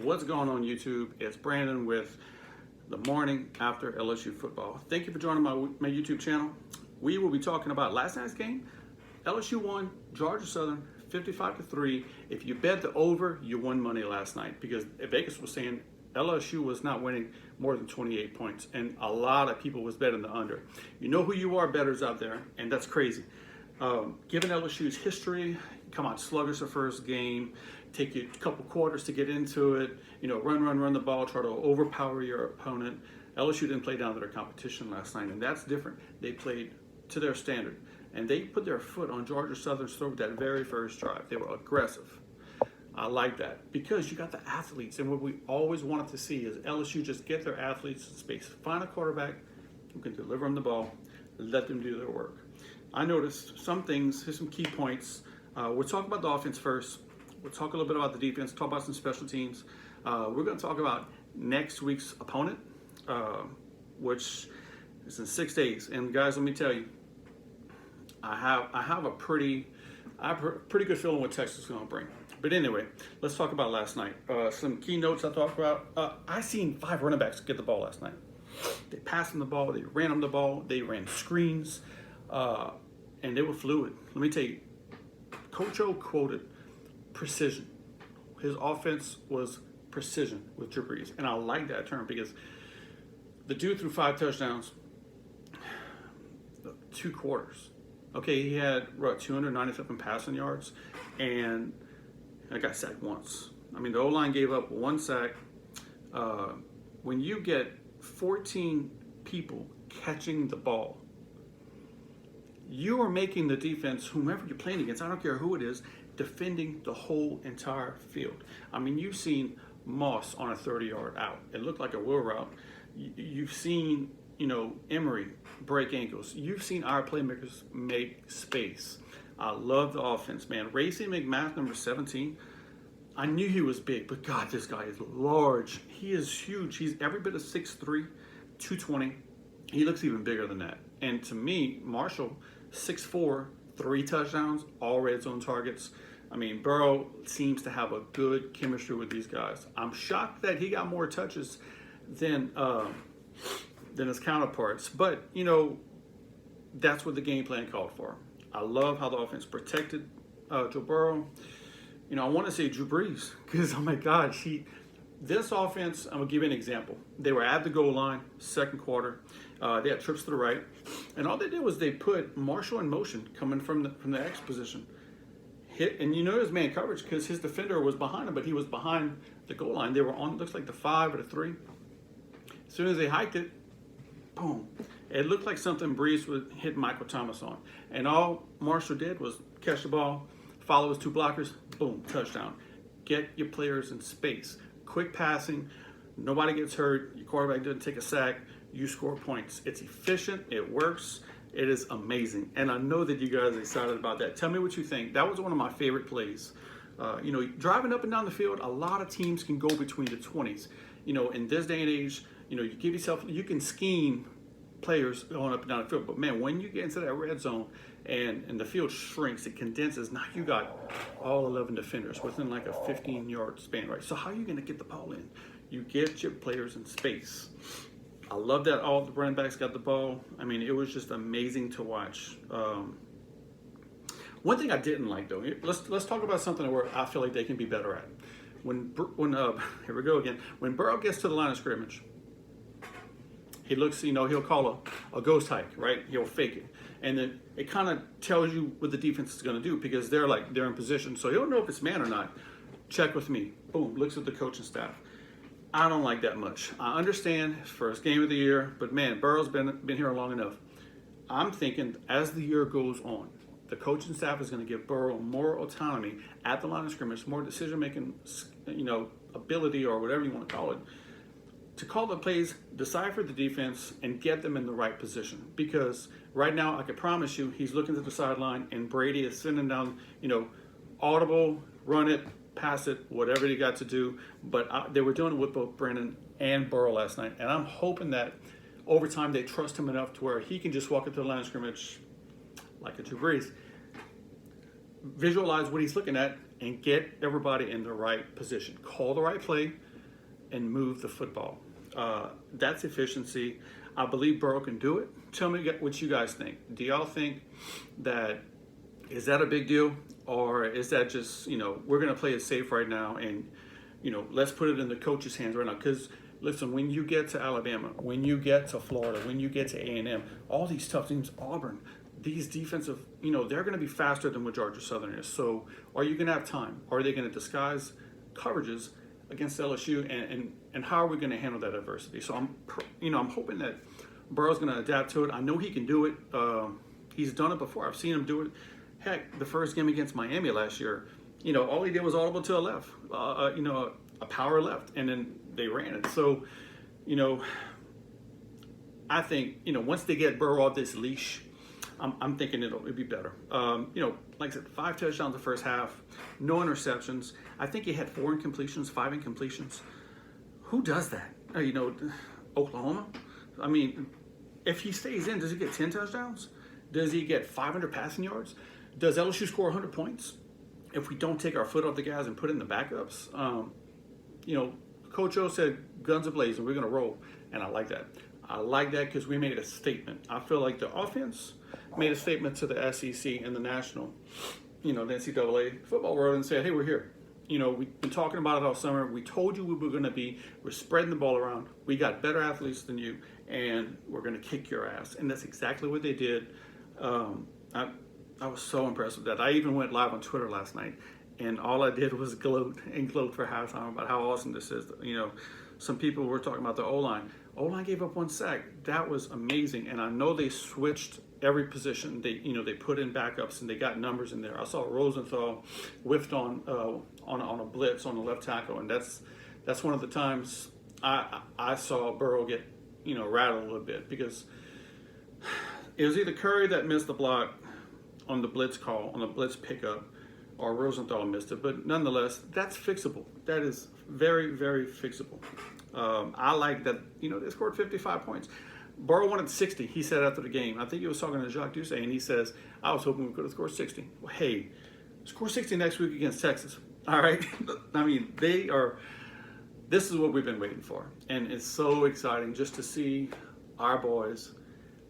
What's going on YouTube? It's Brandon with the morning after LSU football. Thank you for joining my YouTube channel. We will be talking about last night's game. LSU won, Georgia Southern 55-3. If you bet the over, you won money last night because Vegas was saying LSU was not winning more than 28 points, and a lot of people was betting the under. You know who you are, bettors out there, and that's crazy. Given LSU's history, come out sluggish the first game, take you a couple quarters to get into it, run the ball, try to overpower your opponent. LSU didn't play down to their competition last night, and that's different. They played to their standard, and they put their foot on Georgia Southern's throat that very first drive. They were aggressive. I like that because you got the athletes, and what we always wanted to see is LSU just get their athletes in space. Find a quarterback who can deliver them the ball, let them do their work. I noticed some things, here's some key points. We'll talk about the offense first. We'll talk a little bit about the defense, talk about some special teams. We're going to talk about next week's opponent, which is in 6 days. And guys, let me tell you, I have a pretty good feeling what Texas is going to bring. But anyway, let's talk about last night. Some key notes I talked about. I seen 5 running backs get the ball last night. They passed them the ball, they ran them the ball, they ran screens, and they were fluid. Let me tell you, Coach O quoted precision. His offense was precision with Drew Brees, and I like that term because the dude threw 5 touchdowns, 2 quarters. Okay, he had 297 passing yards, and I got sacked once. I mean, the O-line gave up 1 sack. When you get 14 people catching the ball, you are making the defense, whomever you're playing against, I don't care who it is, defending the whole entire field. I mean, you've seen Moss on a 30-yard out. It looked like a wheel route. You've seen, Emery break ankles. You've seen our playmakers make space. I love the offense, man. Racey McMath, number 17. I knew he was big, but God, this guy is large. He is huge. He's every bit of 6'3", 220. He looks even bigger than that. And to me, Marshall, 6'4", 3 touchdowns, all red zone targets. I mean, Burrow seems to have a good chemistry with these guys. I'm shocked that he got more touches than his counterparts. But, that's what the game plan called for. I love how the offense protected Joe Burrow. I want to say Drew Brees because, oh my God, this offense, I'm going to give you an example. They were at the goal line, second quarter. They had trips to the right. And all they did was they put Marshall in motion coming from the X position. Hit, and it was man coverage because his defender was behind him, but he was behind the goal line. They were on, looks like the 5 or the 3. As soon as they hiked it, boom. It looked like something Brees would hit Michael Thomas on. And all Marshall did was catch the ball, follow his 2 blockers, boom, touchdown. Get your players in space. Quick passing, nobody gets hurt, your quarterback doesn't take a sack, you score points. It's efficient, it works, it is amazing. And I know that you guys are excited about that. Tell me what you think. That was one of my favorite plays. Driving up and down the field, a lot of teams can go between the 20s. In this day and age, you can scheme players going up and down the field. But man, when you get into that red zone and the field shrinks, it condenses. Now you got all 11 defenders within like a 15-yard span, right? So how are you going to get the ball in? You get your players in space. I love that all the running backs got the ball. I mean, it was just amazing to watch. One thing I didn't like though, let's talk about something where I feel like they can be better at. When here we go again. When Burrow gets to the line of scrimmage, he looks, he'll call a ghost hike, right? He'll fake it. And then it kind of tells you what the defense is going to do because they're in position. So he'll know if it's man or not. Check with me. Boom, looks at the coaching staff. I don't like that much. I understand first game of the year, but man, Burrow's been here long enough. I'm thinking as the year goes on, the coaching staff is going to give Burrow more autonomy at the line of scrimmage, more decision-making, ability or whatever you want to call it, to call the plays, decipher the defense, and get them in the right position. Because right now, I can promise you, he's looking to the sideline, and Brady is sending down, audible, run it, pass it, whatever they got to do. But they were doing it with both Brandon and Burrow last night. And I'm hoping that over time they trust him enough to where he can just walk up to the line of scrimmage like a Drew Brees, visualize what he's looking at, and get everybody in the right position. Call the right play, and move the football. That's efficiency. I believe Burrow can do it. Tell me what you guys think. Do y'all think that is that a big deal, or is that just we're going to play it safe right now and let's put it in the coach's hands right now? Because listen, when you get to Alabama, when you get to Florida, when you get to A&M, all these tough teams, Auburn, these defensive, they're going to be faster than what Georgia Southern is. So are you going to have time? Are they going to disguise coverages against LSU? And how are we going to handle that adversity? So I'm hoping that Burrow's going to adapt to it. I know he can do it. He's done it before. I've seen him do it. Heck, the first game against Miami last year, all he did was audible to a left, a power left, and then they ran it. So, I think, once they get Burrow off this leash, I'm thinking it'll be better. Like I said, 5 touchdowns the first half, no interceptions. I think he had 4 incompletions, 5 incompletions. Who does that? Oklahoma? I mean, if he stays in, does he get 10 touchdowns? Does he get 500 passing yards? Does LSU score 100 points? If we don't take our foot off the gas and put in the backups, Coach O said, guns ablazing, we're going to roll. And I like that. I like that because we made a statement. I feel like the offense made a statement to the SEC and the national, the NCAA football world and said, hey, we're here. We've been talking about it all summer. We told you we were going to be. We're spreading the ball around. We got better athletes than you, and we're going to kick your ass. And that's exactly what they did. I was so impressed with that. I even went live on Twitter last night, and all I did was gloat for halftime about how awesome this is. Some people were talking about the O-line. O-line gave up 1 sack. That was amazing, and I know they switched every position. They put in backups and they got numbers in there. I saw Rosenthal whiffed on a blitz on the left tackle, and that's one of the times I saw Burrow get rattled a little bit, because it was either Curry that missed the block on the blitz call, on the blitz pickup, or Rosenthal missed it. But nonetheless, that's fixable. That is very, very fixable. I like that, they scored 55 points. Burrow wanted 60, he said after the game. I think he was talking to Jacques Doucet, and he says, I was hoping we could have scored 60. Well, hey, score 60 next week against Texas. All right? I mean, this is what we've been waiting for. And it's so exciting just to see our boys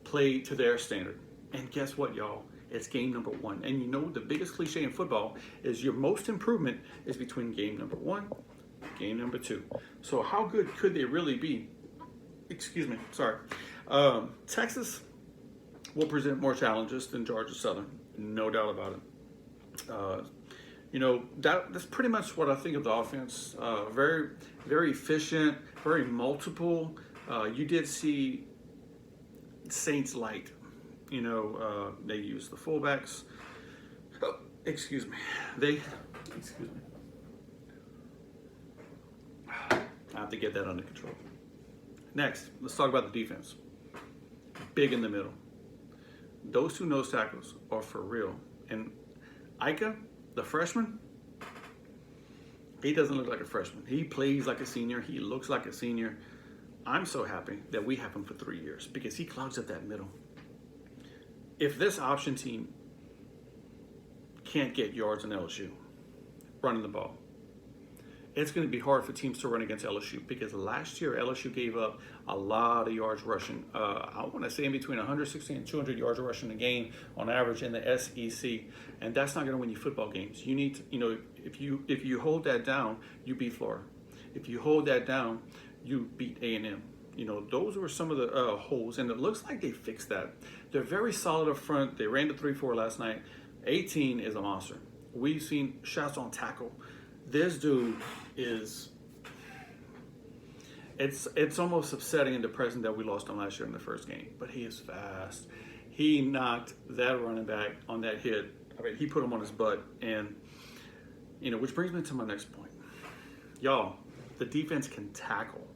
play to their standard. And guess what, y'all? It's game number 1. And the biggest cliche in football is your most improvement is between game number 1, game number 2. So how good could they really be? Excuse me, sorry. Texas will present more challenges than Georgia Southern, no doubt about it. That's pretty much what I think of the offense. Very, very efficient, very multiple. You did see Saints light. They use the fullbacks. Oh, excuse me. Excuse me. I have to get that under control. Next, let's talk about the defense. Big in the middle. Those 2 nose tackles are for real. And Ika, the freshman, he doesn't look like a freshman. He plays like a senior. He looks like a senior. I'm so happy that we have him for 3 years because he clogs up that middle. If this option team can't get yards in LSU running the ball, it's going to be hard for teams to run against LSU, because last year LSU gave up a lot of yards rushing. I want to say in between 160 and 200 yards rushing a game on average in the SEC, and that's not going to win you football games. You need to, if you hold that down, you beat Florida. If you hold that down, you beat A&M. Those were some of the holes, and it looks like they fixed that. They're very solid up front. They ran the 3-4 last night. 18 is a monster. We've seen shots on tackle. This dude is, it's almost upsetting and depressing that we lost him last year in the first game, but he is fast. He knocked that running back on that hit. I mean, he put him on his butt, and, which brings me to my next point. Y'all, the defense can tackle.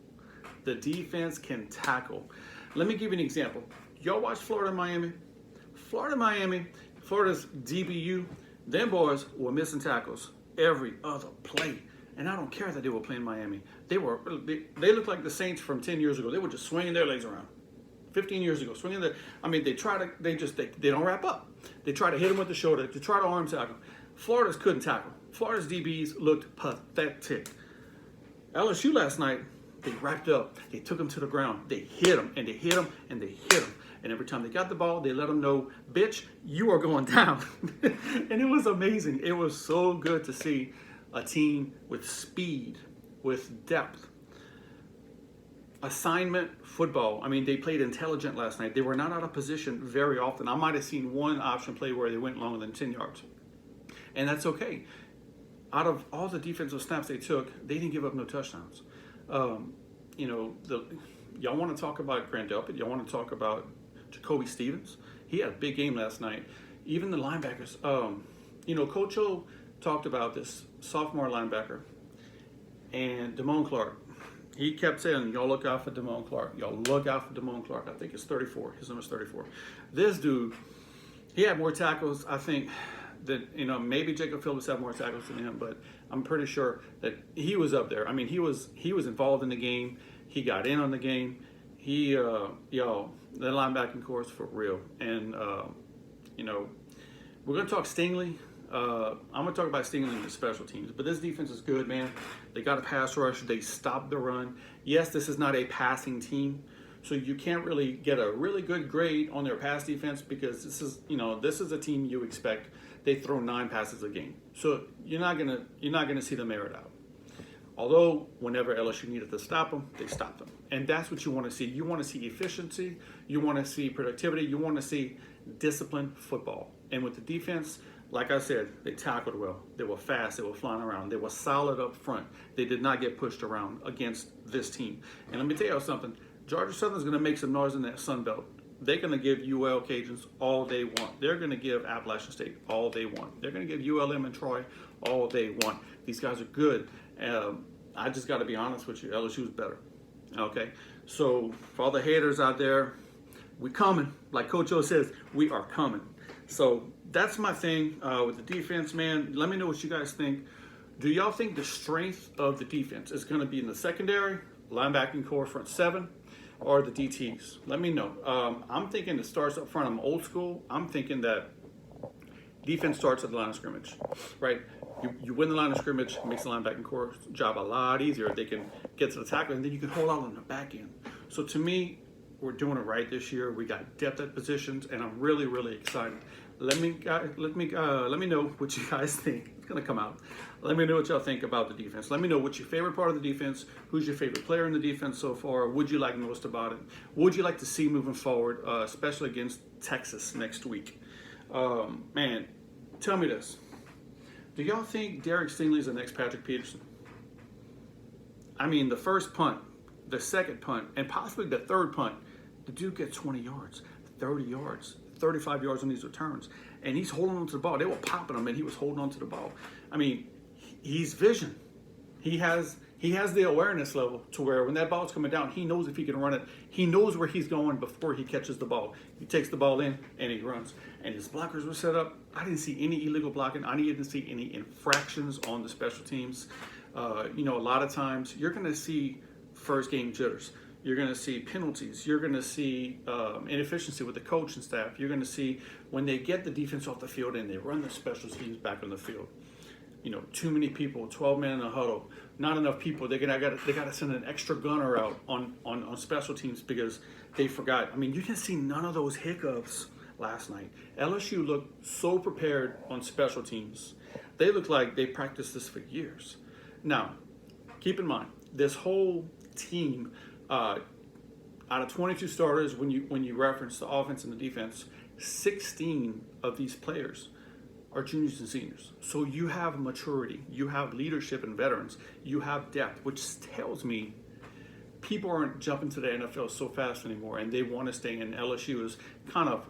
The defense can tackle. Let me give you an example. Y'all watch Florida, Miami. Florida's DBU, them boys were missing tackles every other play. And I don't care that they were playing Miami. They looked like the Saints from 10 years ago. They were just swinging their legs around. 15 years ago, they don't wrap up. They try to hit them with the shoulder. They try to arm tackle. Florida's couldn't tackle. Florida's DBs looked pathetic. LSU last night, They wrapped up. They took him to the ground. They hit him, and they hit him, and they hit him. And every time they got the ball, they let him know, bitch, you are going down. And it was amazing. It was so good to see a team with speed, with depth. Assignment football. I mean, they played intelligent last night. They were not out of position very often. I might have seen one option play where they went longer than 10 yards. And that's okay. Out of all the defensive snaps they took, they didn't give up no touchdowns. Y'all want to talk about Grant Delpit? Y'all want to talk about Jacoby Stevens? He had a big game last night. Even the linebackers. Coach O talked about this sophomore linebacker and Damone Clark. He kept saying, y'all look out for Damone Clark. Y'all look out for Damone Clark. I think it's 34. His number's 34. This dude, he had more tackles, I think, than, maybe Jacob Phillips had more tackles than him, but I'm pretty sure that he was up there. I mean, he was involved in the game. He got in on the game. The linebacking core is for real. And, we're going to talk Stingley. I'm going to talk about Stingley and the special teams, but this defense is good, man. They got a pass rush. They stopped the run. Yes, this is not a passing team, so you can't really get a really good grade on their pass defense because this is a team you expect they throw 9 passes a game. So you're not gonna see them air it out. Although whenever LSU needed to stop them, they stopped them, and that's what you want to see. You want to see efficiency. You want to see productivity. You want to see disciplined football. And with the defense, like I said, they tackled well. They were fast. They were flying around. They were solid up front. They did not get pushed around against this team. And let me tell you something. Georgia Southern's going to make some noise in that Sun Belt. They're going to give UL Cajuns all they want. They're going to give Appalachian State all they want. They're going to give ULM and Troy all they want. These guys are good. I just got to be honest with you. LSU's better. Okay? So for all the haters out there, we coming. Like Coach O says, we are coming. So that's my thing with the defense, man. Let me know what you guys think. Do y'all think the strength of the defense is going to be in the secondary, linebacking core, front 7, or the DTs? Let me know. I'm thinking it starts up front. I'm old school. I'm thinking that defense starts at the line of scrimmage, right? You win the line of scrimmage, it makes the linebacking core job a lot easier. They can get to the tackle, and then you can hold out on the back end. So to me, we're doing it right this year. We got depth at positions, and I'm really, really excited. Let me know what you guys think. It's gonna come out. Let me know what y'all think about the defense. Let me know what's your favorite part of the defense. Who's your favorite player in the defense so far? Would you like most about it? What would you like to see moving forward, especially against Texas next week? Man, tell me this. Do y'all think Derek Stingley is the next Patrick Peterson? I mean, the first punt, the second punt, and possibly the third punt, the dude gets 20 yards, 30 yards, 35 yards on these returns, and he's holding on to the ball. They were popping him, and he was holding on to the ball. I mean, he's vision. He has the awareness level to where when that ball's coming down, he knows if he can run it. He knows where he's going before he catches the ball. He takes the ball in, and he runs. And his blockers were set up. I didn't see any illegal blocking. I didn't see any infractions on the special teams. A lot of times you're going to see first game jitters. You're going to see penalties. You're going to see inefficiency with the coach and staff. You're going to see when they get the defense off the field and they run the special teams back on the field. Too many people, 12 men in a huddle, not enough people. They got to send an extra gunner out on special teams because they forgot. I mean, you can see none of those hiccups last night. LSU looked so prepared on special teams. They looked like they practiced this for years. Now, keep in mind, this whole team, out of 22 starters, when you reference the offense and the defense, 16 of these players are juniors and seniors. So you have maturity, you have leadership and veterans, you have depth, which tells me people aren't jumping to the NFL so fast anymore, and they want to stay in. LSU is kind of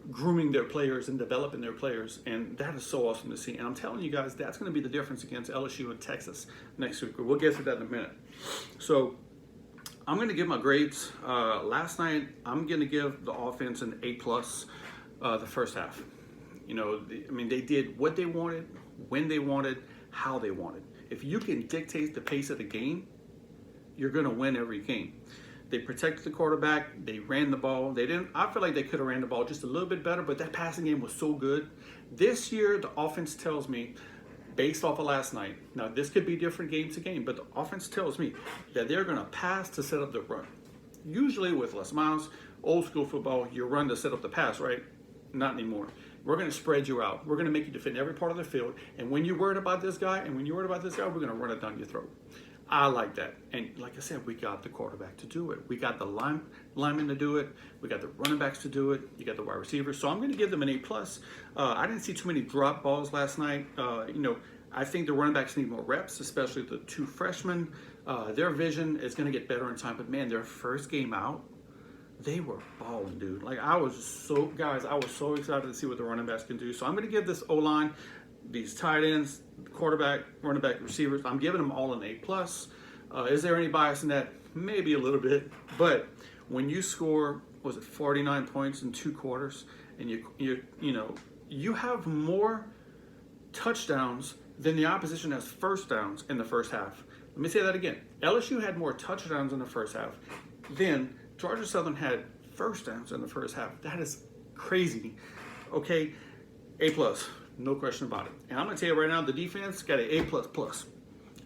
grooming their players and developing their players, and that is so awesome to see. And I'm telling you guys, that's going to be the difference against LSU and Texas next week. We'll get to that in a minute. So I'm going to give my grades. Last night, I'm going to give the offense an A+, the first half. They did what they wanted, when they wanted, how they wanted. If you can dictate the pace of the game, you're going to win every game. They protected the quarterback. They ran the ball. I feel like they could have ran the ball just a little bit better, but that passing game was so good. This year, the offense tells me based off of last night. Now, this could be different game to game, but the offense tells me that they're going to pass to set up the run. Usually with Les Miles, old school football, you run to set up the pass, right? Not anymore. We're going to spread you out. We're going to make you defend every part of the field. And when you're worried about this guy, we're going to run it down your throat. I like that. And like I said, we got the quarterback to do it. We got the linemen to do it. We got the running backs to do it. You got the wide receivers. So I'm going to give them an A+. I didn't see too many drop balls last night. I think the running backs need more reps, especially the two freshmen. Their vision is going to get better in time. But, man, their first game out, they were balling, dude. Like, I was so excited to see what the running backs can do. So I'm going to give this O-line, these tight ends, quarterback, running back, receivers, I'm giving them all an A+. Is there any bias in that? Maybe a little bit. But when you score, 49 points in 2 quarters, and you have more touchdowns than the opposition has first downs in the first half. Let me say that again. LSU had more touchdowns in the first half than Georgia Southern had first downs in the first half. That is crazy. Okay, A+, no question about it. And I'm going to tell you right now, the defense got an A++.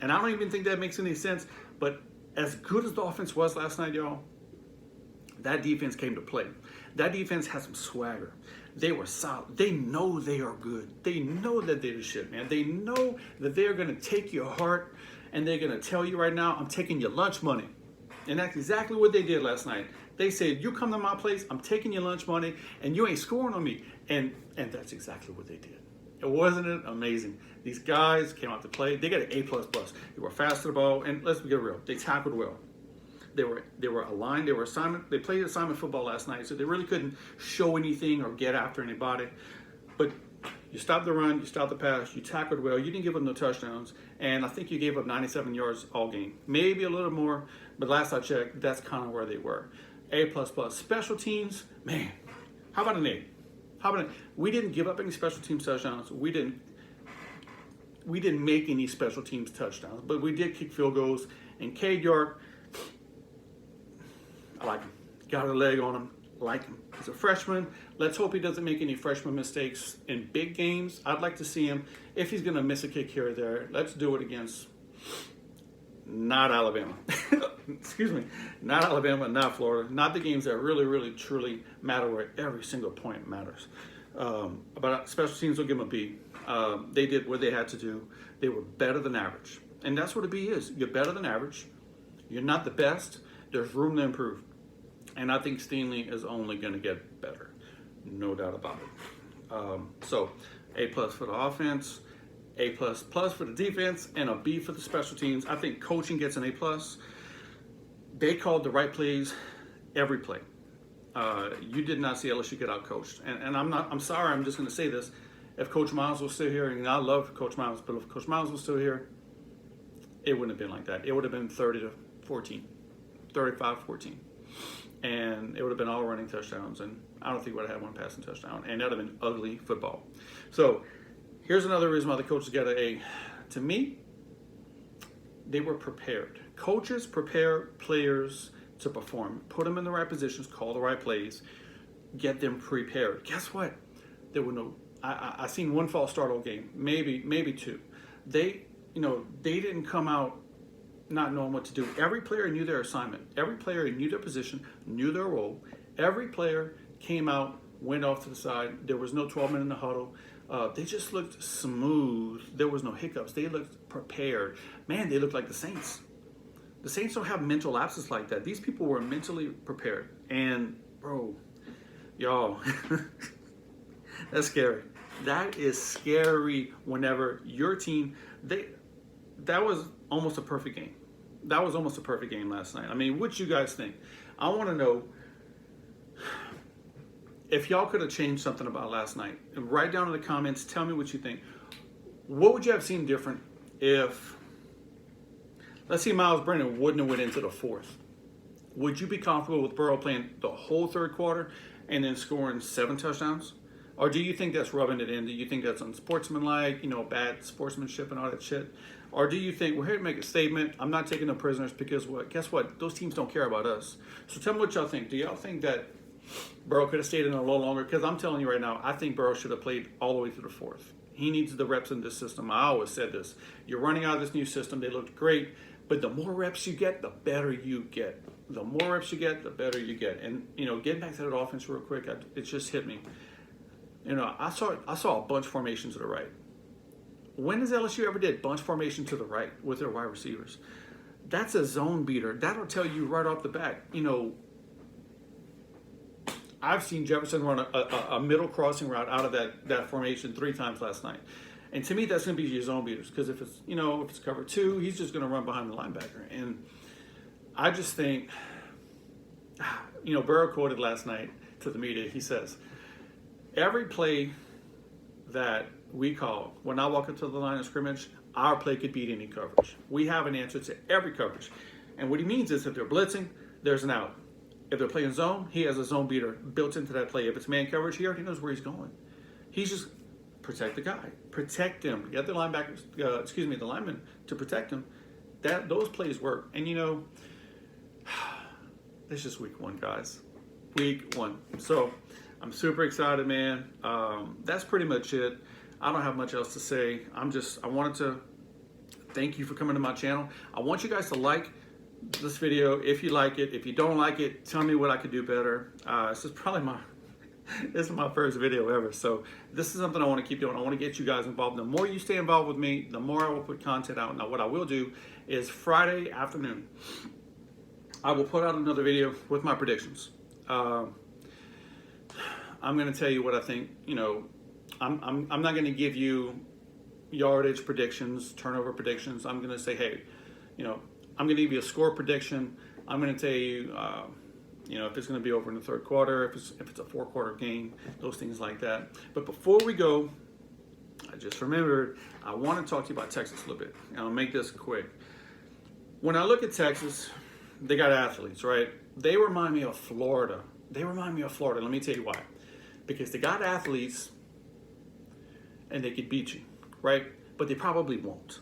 And I don't even think that makes any sense, but as good as the offense was last night, y'all, that defense came to play. That defense has some swagger. They were solid. They know they are good. They know that they're the shit, man. They know that they're going to take your heart, and they're going to tell you right now, I'm taking your lunch money. And that's exactly what they did last night. They said, you come to my place, I'm taking your lunch money, and you ain't scoring on me. And that's exactly what they did. Wasn't it amazing? These guys came out to play. They got an A++. They were fast to the ball, and let's get real. They tackled well. They were aligned. They were assignment. They played assignment football last night, so they really couldn't show anything or get after anybody. But you stopped the run, you stopped the pass, you tackled well. You didn't give up no touchdowns, and I think you gave up 97 yards all game, maybe a little more. But last I checked, that's kind of where they were. A++. Special teams, man. How about an A? We didn't give up any special teams touchdowns. We didn't make any special teams touchdowns, but we did kick field goals. And Cade York, I like him. Got a leg on him. Like him. He's a freshman. Let's hope he doesn't make any freshman mistakes in big games. I'd like to see him. If he's going to miss a kick here or there, let's do it against not Alabama. Excuse me. Not Alabama, not Florida. Not the games that really, really, truly matter where every single point matters. But special teams will give them a B. They did what they had to do. They were better than average. And that's what a B is. You're better than average. You're not the best. There's room to improve. And I think Stingley is only going to get better. No doubt about it. So, A+ for the offense, A++ for the defense, and a B for the special teams. I think coaching gets an A+. They called the right plays every play. You did not see LSU get out coached. And I'm sorry, I'm just going to say this. If Coach Miles was still here, and I love Coach Miles, but if Coach Miles was still here, it wouldn't have been like that. It would have been 30-14, 35-14. And it would have been all running touchdowns. And I don't think we would have had one passing touchdown. And that would have been ugly football. So here's another reason why the coaches got an A. To me, they were prepared. Coaches prepare players to perform. Put them in the right positions, call the right plays, get them prepared. Guess what? There were no. I seen one false start all game, maybe two. They didn't come out not knowing what to do. Every player knew their assignment. Every player knew their position, knew their role. Every player came out, went off to the side. There was no 12-men in the huddle. They just looked smooth. There was no hiccups. They looked prepared. Man, they looked like the Saints. The Saints don't have mental lapses like that. These people were mentally prepared. And, bro, y'all, that's scary. That is scary whenever your team, that was almost a perfect game. That was almost a perfect game last night. I mean, what you guys think? I want to know if y'all could have changed something about last night. Write down in the comments. Tell me what you think. What would you have seen different if, let's see, Miles Brennan wouldn't have went into the fourth? Would you be comfortable with Burrow playing the whole third quarter and then scoring 7 touchdowns? Or do you think that's rubbing it in? Do you think that's unsportsmanlike, bad sportsmanship and all that shit? Or do you think, we're here to make a statement, I'm not taking no prisoners because what? Guess what? Those teams don't care about us. So tell me what y'all think. Do y'all think that Burrow could have stayed in a little longer? Because I'm telling you right now, I think Burrow should have played all the way through the fourth. He needs the reps in this system. I always said this. You're running out of this new system. They looked great, but the more reps you get, the better you get. The more reps you get, the better you get. And, getting back to that offense real quick, it just hit me. I saw a bunch formation to the right. When has LSU ever did bunch formation to the right with their wide receivers? That's a zone beater. That'll tell you right off the bat. I've seen Jefferson run a middle crossing route out of that formation 3 times last night. And to me, that's going to be your zone beaters. Because if it's cover 2, he's just going to run behind the linebacker. And I just think, Burrow quoted last night to the media. He says, every play that we call, when I walk up to the line of scrimmage, our play could beat any coverage. We have an answer to every coverage. And what he means is if they're blitzing, there's an out. If they're playing zone, he has a zone beater built into that play. If it's man coverage, he already knows where he's going. He's just protect the guy, protect him. Get the linebackers, the lineman to protect him. Those plays work. And it's just week 1, guys. Week 1. So I'm super excited, man. That's pretty much it. I don't have much else to say. I wanted to thank you for coming to my channel. I want you guys to like this video if you like it. If you don't like it, tell me what I could do better. This is probably this is my first video ever, so this is something I want to keep doing. I want to get you guys involved. The more you stay involved with me, the more I will put content out. Now, what I will do is Friday afternoon, I will put out another video with my predictions. I'm going to tell you what I think. I'm not going to give you yardage predictions, turnover predictions. I'm going to say, hey, I'm going to give you a score prediction. I'm going to tell you, if it's going to be over in the third quarter, if it's a 4-quarter game, those things like that. But before we go, I just remembered I want to talk to you about Texas a little bit. And I'll make this quick. When I look at Texas, they got athletes, right? They remind me of Florida. Let me tell you why. Because they got athletes and they could beat you, right? But they probably won't.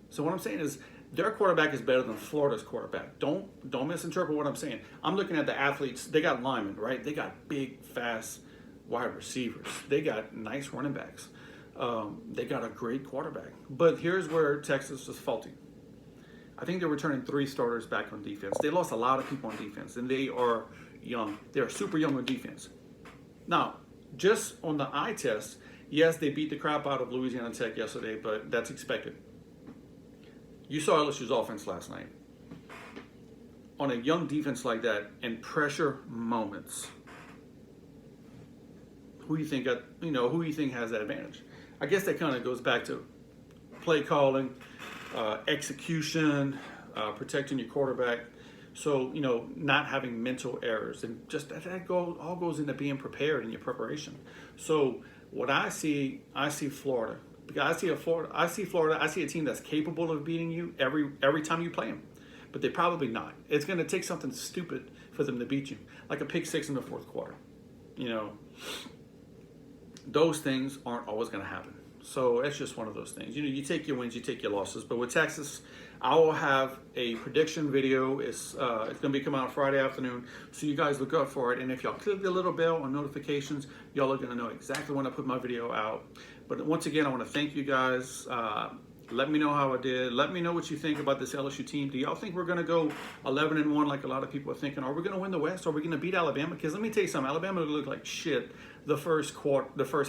So what I'm saying is their quarterback is better than Florida's quarterback. Don't misinterpret what I'm saying. I'm looking at the athletes. They got linemen, right? They got big, fast wide receivers. They got nice running backs. They got a great quarterback. But here's where Texas is faulty. I think they're returning 3 starters back on defense. They lost a lot of people on defense, and they are young. They're super young on defense. Now, just on the eye test, yes, they beat the crap out of Louisiana Tech yesterday, but that's expected. You saw LSU's offense last night. On a young defense like that, and pressure moments, who do you think has that advantage? I guess that kind of goes back to play calling, execution, protecting your quarterback. So, not having mental errors, and just that all goes into being prepared in your preparation. So what I see Florida. Because I see Florida. I see a team that's capable of beating you every time you play them, but they're probably not. It's going to take something stupid for them to beat you, like a pick 6 in the 4th quarter. Those things aren't always going to happen. So it's just one of those things. You take your wins, you take your losses. But with Texas, I will have a prediction video. It's going to be coming out Friday afternoon, so you guys look out for it. And if y'all click the little bell on notifications, y'all are going to know exactly when I put my video out. But once again, I want to thank you guys. Let me know how I did. Let me know what you think about this LSU team. Do y'all think we're going to go 11-1 like a lot of people are thinking? Are we going to win the West? Are we going to beat Alabama? Because let me tell you something. Alabama looked like shit the first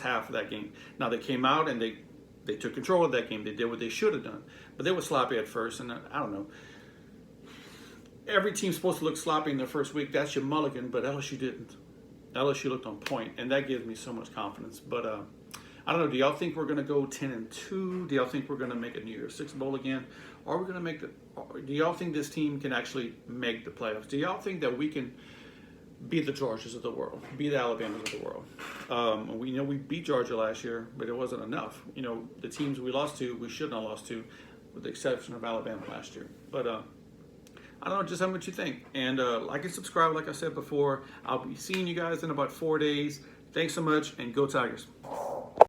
half of that game. Now, they came out and they took control of that game. They did what they should have done. But they were sloppy at first, and I don't know. Every team's supposed to look sloppy in their first week. That's your mulligan, but LSU didn't. LSU looked on point, and that gives me so much confidence. But I don't know. Do y'all think we're going to go 10-2? Do y'all think we're going to make a New Year's Six bowl again? Are we going to do y'all think this team can actually make the playoffs? Do y'all think that we can be the Georgias of the world, be the Alabamas of the world? We beat Georgia last year, but it wasn't enough. The teams we lost to, we shouldn't have lost to, with the exception of Alabama last year. But I don't know, just how much you think. And like and subscribe, like I said before. I'll be seeing you guys in about 4 days. Thanks so much, and go Tigers.